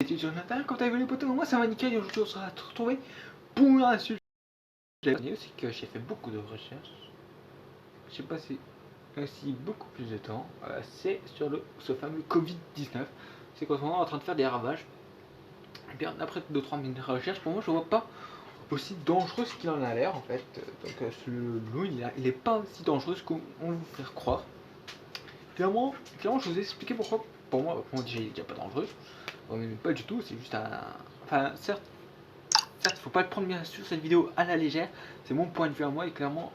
c'est Jonathan, quand t'as vu les potos, moi ça m'a nickel et aujourd'hui on se retrouvé pour un sujet. C'est que j'ai fait beaucoup de recherches, j'ai passé aussi beaucoup plus de temps, c'est sur ce fameux Covid-19. C'est quand on est en train de faire des ravages. Et bien après 2-3 minutes de recherche, pour moi je vois pas aussi dangereux qu'il en a l'air en fait. Donc le loup il est pas aussi dangereux qu'on vous faire croire. Clairement, je vous ai expliqué pourquoi. Pour moi déjà il est déjà pas dangereux. Mais pas du tout, c'est juste un. Enfin, certes, faut pas le prendre bien sûr cette vidéo à la légère, c'est mon point de vue à moi et clairement,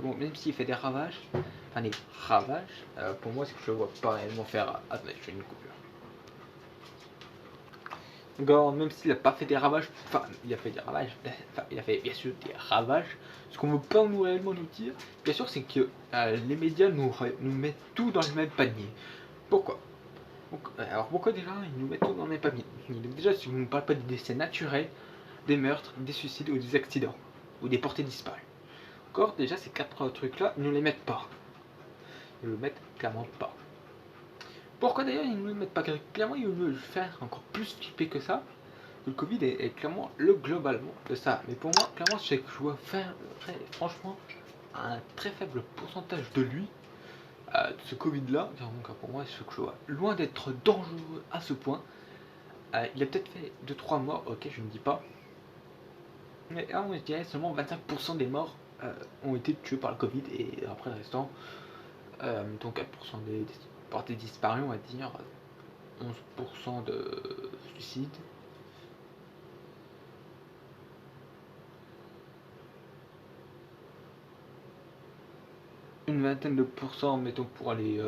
bon, même s'il fait des ravages, enfin des ravages, pour moi c'est que je le vois pas réellement faire. Attendez, je fais une coupure. Donc, même s'il a pas fait des ravages, enfin il a fait des ravages, enfin il a fait bien sûr des ravages, ce qu'on veut pas nous réellement nous dire, bien sûr c'est que les médias nous mettent tout dans le même panier. Pourquoi? Alors pourquoi déjà ils nous mettent tout dans le même panier? Déjà si vous ne parlez pas des décès naturels, des meurtres, des suicides ou des accidents, ou des portées disparues. Encore, déjà, ces 4 trucs-là, ils ne les mettent pas. Ils ne le mettent clairement pas. Pourquoi d'ailleurs ils ne le mettent pas? Clairement, ils veulent faire encore plus flipper que ça. Le Covid est clairement le globalement de ça. Mais pour moi, clairement, c'est que je dois faire, franchement, un très faible pourcentage de lui, de ce Covid-là. Donc pour moi, c'est que je vois loin d'être dangereux à ce point. Il a peut-être fait 2-3 morts, ok, je ne dis pas. Mais je dirais seulement 25% des morts ont été tués par le Covid et après le restant, donc 4% des portées disparues, on va dire 11% de suicides. Une vingtaine de pourcents, mettons, pour les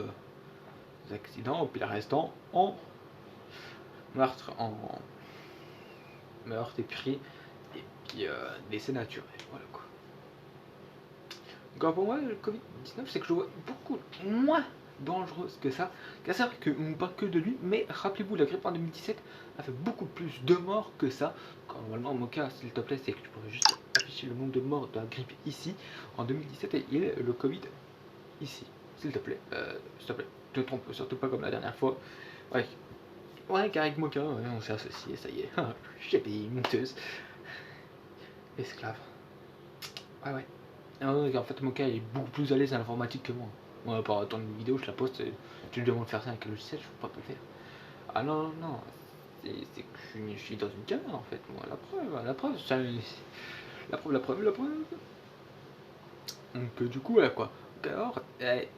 accidents, et puis le restant en meurtre, et puis décès naturels. Voilà quoi. Donc pour moi, le Covid-19, c'est que je vois beaucoup moins dangereuse que ça. C'est vrai qu'on ne parle que de lui, mais rappelez-vous, la grippe en 2017 a fait beaucoup plus de morts que ça. Quand normalement, mon cas, s'il te plaît, c'est que tu pourrais juste afficher le nombre de morts de la grippe ici, en 2017, et le Covid ici. S'il te plaît, te trompe surtout pas comme la dernière fois. Ouais, ouais, Garrick Moka, ouais, on s'est associés, ça y est. J'ai payé une monteuse. Esclave. Ouais, ouais. En fait, Moka est beaucoup plus à l'aise à l'informatique que moi. Moi, par attendre une vidéo, je la poste, tu lui demandes de faire ça avec un logiciel, je peux pas le faire. Ah non, non, non, c'est que je suis dans une caméra en fait, moi, la preuve, ça, la preuve. Donc, du coup, voilà quoi. Donc, alors,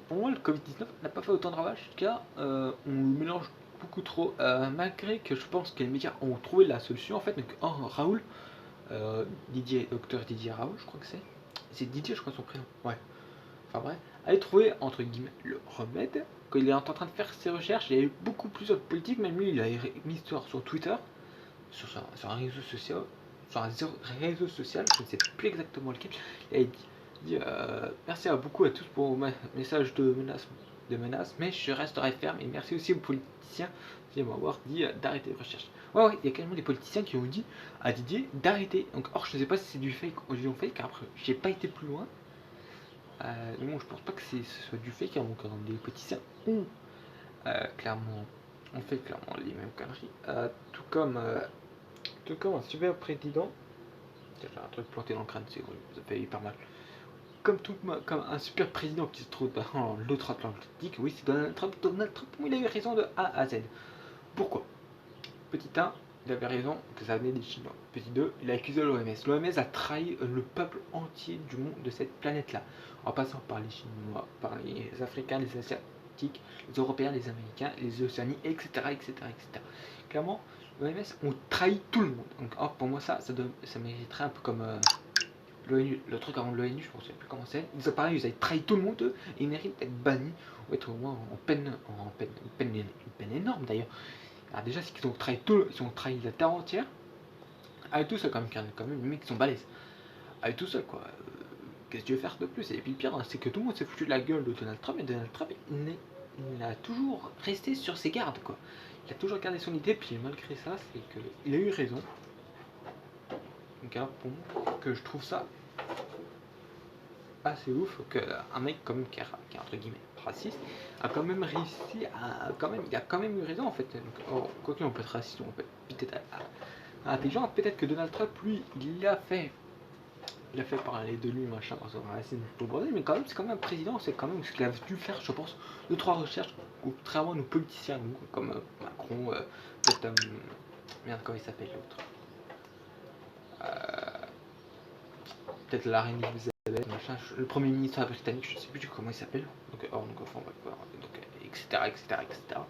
pour moi, le Covid-19 n'a pas fait autant de ravages car on le mélange beaucoup trop, malgré que je pense que les médias ont trouvé la solution en fait. Donc, Raoul, docteur Didier Raoul, je crois que c'est Didier, je crois son prénom, ouais. Enfin bref, aller trouver entre guillemets le remède. Quand il est en train de faire ses recherches, il y a eu beaucoup plus de politique, même lui il a mis sur Twitter, sur un réseau social, je ne sais plus exactement lequel, et il dit merci beaucoup à tous pour vos messages de menace, mais je resterai ferme et merci aussi aux politiciens qui m'avoir dit d'arrêter les recherches. Ouais, il y a carrément des politiciens qui ont dit à Didier d'arrêter. Donc, or, je ne sais pas si c'est du fake ou du non fake, car après, j'ai pas été plus loin. Mais bon, je pense pas que ce soit du fake, donc des politiciens ont clairement, on fait clairement les mêmes conneries. Tout comme un super président. J'ai un truc planté dans le crâne, c'est ça fait hyper mal. Comme un super président qui se trouve dans l'autre Atlantique, oui, c'est Donald Trump. Donald Trump, il a eu raison de A à Z. Pourquoi? Petit 1, il avait raison que ça venait des Chinois. Petit 2, il a accusé l'OMS. L'OMS a trahi le peuple entier du monde de cette planète-là, en passant par les Chinois, par les Africains, les Asiatiques, les Européens, les Américains, les Océanies, etc. etc., etc. Clairement, l'OMS ont trahi tout le monde. Donc pour moi, ça mériterait un peu comme l'ONU, le truc avant de l'ONU, je ne sais plus comment c'est. Ils ont pareil, ils avaient trahi tout le monde, eux, et ils méritent d'être bannis, ou être au moins une peine énorme d'ailleurs. Alors déjà, c'est qu'ils ont trahi ils ont trahi la terre entière. Avec tout seul, quand même, les mecs qui sont balèzes. Avec tout seul, quoi. Qu'est-ce que tu veux faire de plus? Et puis le pire, c'est que tout le monde s'est foutu de la gueule de Donald Trump, et Donald Trump, il a toujours resté sur ses gardes, quoi. Il a toujours gardé son idée, puis malgré ça, c'est qu'il a eu raison. Donc alors, pour moi, que je trouve ça assez ouf, qu'un mec comme qui est entre guillemets raciste, a quand même réussi à. Il a quand même eu raison en fait. Quoi qu'il on peut être raciste, on peut peut-être intelligent, peut-être que Donald Trump, lui, il a fait parler de lui, machin, parce qu'on a essayé de tout le bordel, mais quand même, c'est quand même un président, c'est quand même ce qu'il a dû faire, je pense, 2-3 recherches, contrairement à nos politiciens, nous, comme Macron, peut-être, merde, comment il s'appelle l'autre peut-être la reine Elisabeth, machin, le premier ministre britannique, je sais plus comment il s'appelle, donc enfin, etc., etc., etc.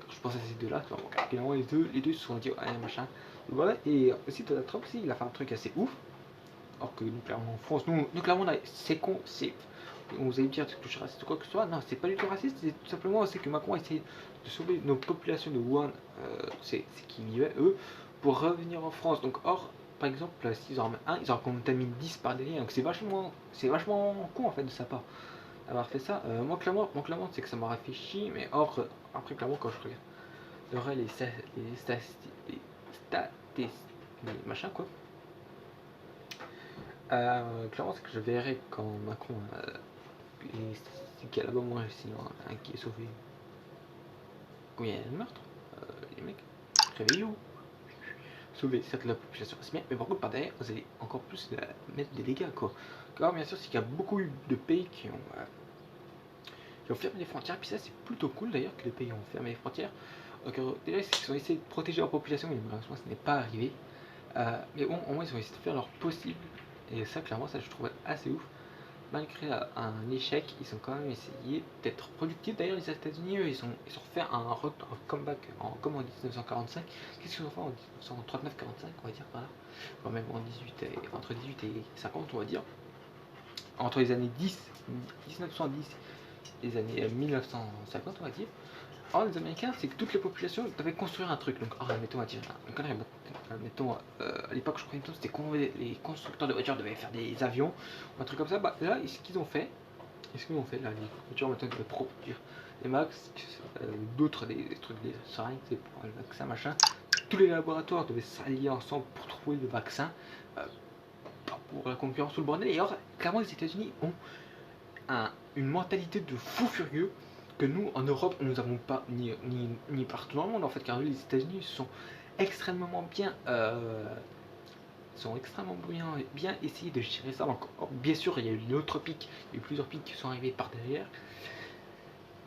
Je pense à ces deux-là, finalement, les deux se sont dit, ouais, machin, voilà, et aussi Donald Trump, aussi, il a fait un truc assez ouf. Alors que nous, clairement, en France, nous clairement, c'est con, c'est. On vous allez me dire que je suis raciste ou quoi que ce soit. Non, c'est pas du tout raciste, c'est tout simplement c'est que Macron a essayé de sauver nos populations de Wuhan, c'est qui vivaient, eux, pour revenir en France. Donc, or, par exemple, s'ils en ramènent un, ils en contaminent 10 par derrière. Donc, c'est vachement con en fait de sa part d'avoir fait ça. Moi, clairement, c'est que ça m'a réfléchi, mais or, après, clairement, quand je regarderai les statistiques, les machins quoi. Clairement, c'est que je verrai quand Macron c'est qu'il y a là-bas moi sinon un qui est sauvé. Quand il y a un meurtre, les mecs, réveillez-vous. Sauver certes la population c'est bien, mais par contre par derrière vous allez encore plus mettre des dégâts quoi. Car bien sûr c'est qu'il y a beaucoup de pays qui ont fermé les frontières, puis ça c'est plutôt cool d'ailleurs que les pays ont fermé les frontières. Donc déjà ils ont essayé de protéger leur population, mais malheureusement ce n'est pas arrivé. Mais bon, au moins ils ont essayé de faire leur possible. Et ça clairement ça je trouve assez ouf. Malgré un échec, ils ont quand même essayé d'être productifs. D'ailleurs, les États-Unis, eux, ils ont fait un comeback comme en 1945. Qu'est-ce qu'ils ont fait en 1939-45, on va dire par là, enfin, même entre 18 et 50, on va dire. Entre les années 1910 et les années 1950, on va dire. Alors, les Américains, c'est que toutes les populations devaient construire un truc. Donc, mettons, à l'époque, je crois que c'était les constructeurs de voitures devaient faire des avions, ou un truc comme ça. Bah, là, ce qu'ils ont fait, là, les voitures maintenant devaient produire des max, d'autres des trucs, des seringues, c'est pour le vaccin, machin. Tous les laboratoires devaient s'allier ensemble pour trouver le vaccin, pour la concurrence, tout le bordel. Et alors, clairement, les États-Unis ont une mentalité de fou furieux que nous, en Europe, nous n'avons pas, ni partout dans le monde, en fait, car les États-Unis sont extrêmement bien essayé de gérer ça. Donc, bien sûr, il y a eu d'autres pics, il y a eu plusieurs pics qui sont arrivés par derrière.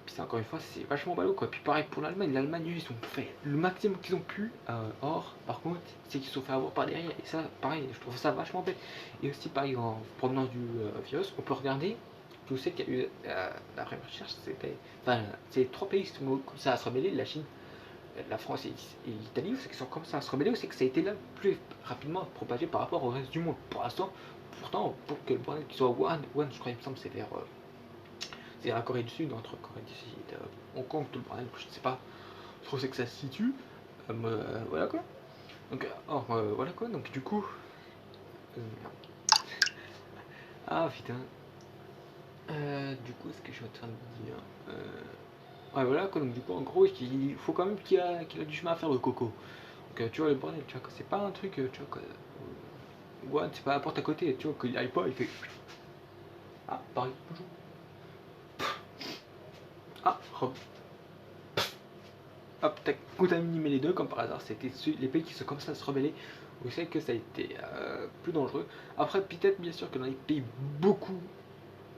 Puis ça, encore une fois, c'est vachement ballot quoi. Puis pareil pour l'Allemagne, ils ont fait le maximum qu'ils ont pu. Or, par contre, c'est qu'ils se sont fait avoir par derrière. Et ça, pareil, je trouve ça vachement bête. Et aussi, pareil, en provenance du virus, on peut regarder. Je sais qu'il y a eu la première recherche, c'était. Enfin, c'est 3 pays qui sont commencé à se rebeller, la Chine, la France et l'Italie, c'est qu'ils sont commencé à se rebeller, c'est que ça a été là plus rapidement propagé par rapport au reste du monde. Pour l'instant, pourtant, pour que le bordel qui soit Wuhan, je crois, il me semble, c'est vers. C'est la Corée du Sud, entre Corée du Sud et Hong Kong, tout le bordel, je sais pas trop c'est que ça se situe. Voilà quoi. Donc, voilà quoi, donc du coup. Ah putain. Du coup, ce que je suis en train de dire. Ouais, voilà quoi, donc du coup, en gros, il faut quand même qu'il a du chemin à faire le coco. Donc, tu vois, le bordel, tu vois, c'est pas un truc, tu vois, quoi. Ouais, c'est pas la porte à côté, tu vois, qu'il aille pas, il fait. Ah, pareil, bonjour. Ah, Rob. Hop, t'as contaminé les deux, comme par hasard, c'était les pays qui sont comme ça à se rebeller. Vous savez que ça a été plus dangereux. Après, peut-être bien sûr que dans les pays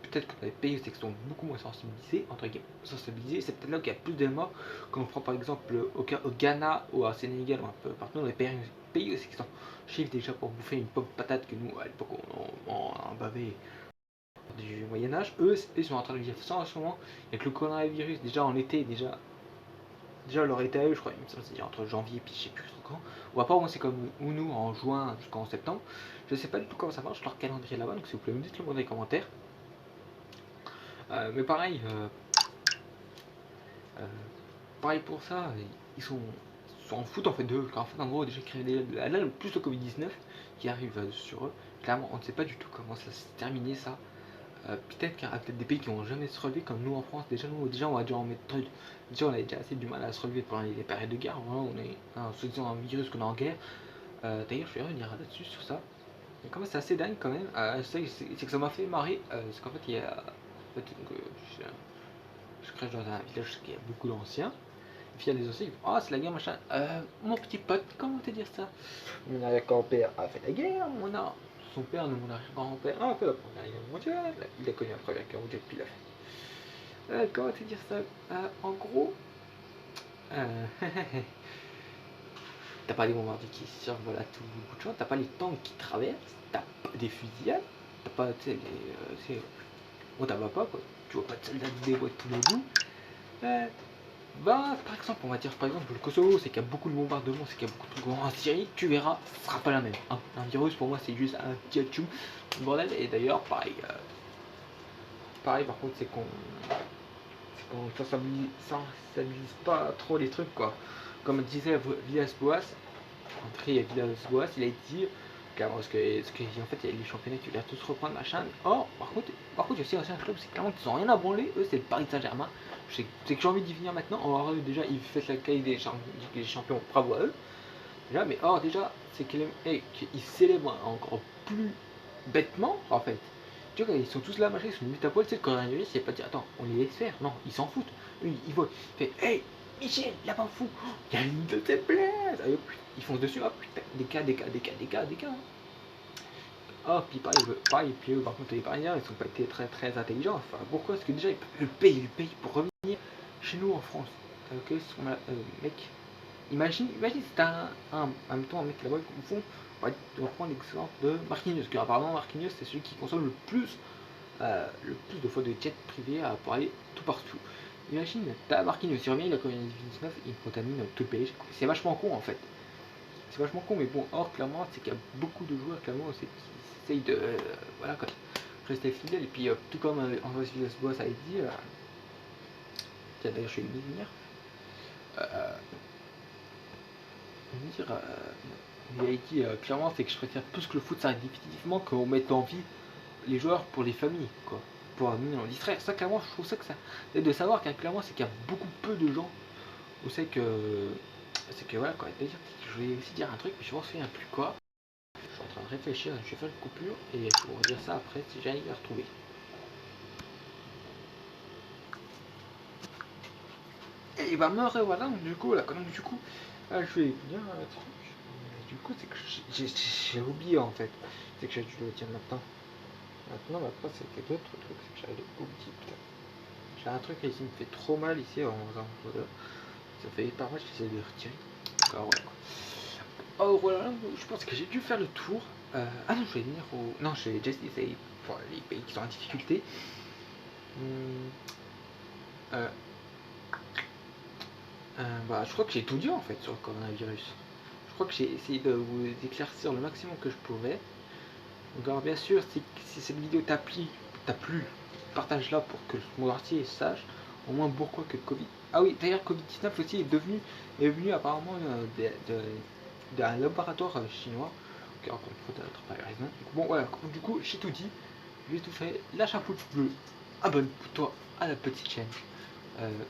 peut-être que dans les pays qui sont beaucoup moins sensibilisés, entre guillemets, sensibilisés, c'est peut-être là qu'il y a plus de morts. Quand on prend par exemple au Ghana ou au Sénégal ou un peu partout dans les pays aussi qui sont chiffres déjà pour bouffer une pomme patate que nous, à l'époque, on bavait du Moyen-Âge. Eux, ils sont en train de vivre ça en ce moment. Avec le coronavirus, déjà en été, déjà leur été à eux, je crois, c'est entre janvier et puis je sais plus trop quand. Ou à part, moi c'est comme nous en juin jusqu'en septembre. Je sais pas du tout comment ça marche leur calendrier là-bas, donc s'il vous plaît, me dites-le dans les commentaires. Mais pareil, pareil pour ça, ils s'en foutent en fait d'eux. En fait, en gros, déjà là, plus le Covid-19 qui arrive sur eux, clairement, on ne sait pas du tout comment ça s'est terminé ça. Peut-être qu'il y aura peut-être des pays qui n'ont jamais se relever comme nous en France. Déjà, on va déjà en mettre. Déjà, on a déjà assez du mal à se relever pendant les périodes de guerre. Vraiment, on est en se disant un virus qu'on est en guerre. D'ailleurs, je vais revenir là-dessus sur ça. Mais quand même, c'est assez dingue quand même. C'est que ça m'a fait marrer. C'est qu'en fait, il y a. En fait, je crèche dans un village qui a beaucoup d'anciens. Et puis il y a des anciens qui disent oh c'est la guerre machin. Mon petit pote, comment te dire ça? Mon arrière-grand-père a fait la guerre, son père, mon arrière-grand-père a fait la première guerre mondiale. Il a connu la première guerre mondiale puis il a fait. Comment te dire ça? En gros, euh, t'as pas les bombardiers qui survolent à tout bout de champ, t'as pas les tanks qui traversent, t'as pas des fusillades, t'as pas, tu sais, bon, t'as pas quoi, tu vois pas de soldats des boîtes tous les bouts. Bah, par exemple, on va dire par exemple le Kosovo, c'est qu'il y a beaucoup de bombardements, c'est qu'il y a beaucoup de trucs en Syrie, tu verras, ce sera pas la même. Hein. Un virus pour moi c'est juste un petit atchoum, bordel, et d'ailleurs, pareil, pareil par contre, c'est qu'on sensibilise pas trop les trucs quoi. Comme disait Villas-Boas, André Villas-Boas, il a dit parce que en fait il y a les championnats qui voulaient tous reprendre machin. Or par contre il y a aussi un club, c'est clairement qu'ils ont rien à branler, eux c'est le Paris Saint-Germain. C'est que j'ai envie d'y venir maintenant. Or déjà ils font la caille des champions, bravo à eux. Déjà, mais or déjà c'est qu'ils célèbrent encore plus bêtement en fait. Tu vois, quand ils sont tous là, machin, ils sont limite à poil, tu sais, le coronavirus, il pas dit, attends, on les laisse faire. Non, ils s'en foutent. Eux, ils voient. Ils font, hey, Michel, là-bas, fou, il y a une de tes places. Ils foncent dessus, hop, putain, des cas. Oh, puis pareil, puis eux, par contre, les Parisiens, ils sont pas été très très intelligents. Enfin, pourquoi? Parce que déjà, ils le payent pour revenir chez nous en France. Ok, mec, imagine si t'as un mec là-bas qui confond. On va prendre l'exemple de Marquinhos, car apparemment Marquinhos c'est celui qui consomme le plus de fois de jet privé pour aller tout partout. Imagine, t'as Marquinhos, il revient, il a Covid-19, il contamine tout le PSG. C'est vachement con en fait. C'est vachement con, mais bon, or clairement, c'est qu'il y a beaucoup de joueurs clairement qui essayent de voilà, quoi, rester fidèles. Et puis, tout comme Andrés Villas-Boas a dit, d'ailleurs je vais y venir, il a dit clairement, c'est que je préfère plus que le foot s'arrête définitivement qu'on mette en vie les joueurs pour les familles, quoi. Pour venir en distraire. Ça, clairement, je trouve ça que ça. Et de savoir qu'un clairement, c'est qu'il y a beaucoup peu de gens où c'est que. C'est que voilà, quoi. D'ailleurs, je vais aussi dire un truc, mais je m'en souviens plus quoi. Je suis en train de réfléchir, je vais faire une coupure et je vais vous redire ça après si j'arrive à retrouver. Et bah, me revoilà, du coup, là, donc, du coup, je vais venir un truc. Du coup, c'est que j'ai oublié en fait. C'est que j'ai dû le dire maintenant. Maintenant, c'était d'autres trucs, c'est que j'avais oublié, putain. J'ai un truc ici qui me fait trop mal ici en faisant ça fait pas mal, j'essaie de le retirer. Alors ouais quoi. Oh voilà, je pense que j'ai dû faire le tour. Ah non, je vais venir au. Non, je vais juste essayer pour les pays qui sont en difficulté. Euh, Bah, je crois que j'ai tout dit en fait sur le coronavirus. Je crois que j'ai essayé de vous éclaircir le maximum que je pouvais. Donc, alors, bien sûr, si cette vidéo t'a plu, partage-la pour que le monde entier sache au moins pourquoi que Covid. Ah oui, d'ailleurs, Covid-19 aussi est venu apparemment d'un laboratoire chinois. Ok, encore une fois, t'as pas raison. Donc, bon, voilà, du coup, j'ai tout dit, j'ai tout fait. Lâche un pouce bleu, abonne-toi à la petite chaîne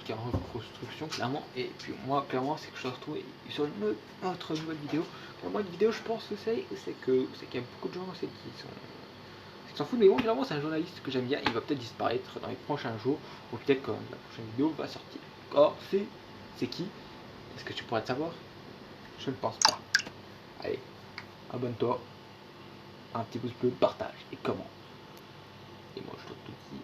qui est en reconstruction, clairement. Et puis, moi, clairement, c'est que je te retrouve sur une autre nouvelle vidéo. Clairement, une vidéo, je pense que c'est qu'il y a beaucoup de gens qui s'en foutent, mais bon, clairement, c'est un journaliste que j'aime bien. Il va peut-être disparaître dans les prochains jours, ou peut-être quand la prochaine vidéo va sortir. Or, c'est qui? Est-ce que tu pourrais le savoir? Je ne pense pas. Allez, abonne-toi, un petit pouce bleu, partage et commente. Et moi, je te dis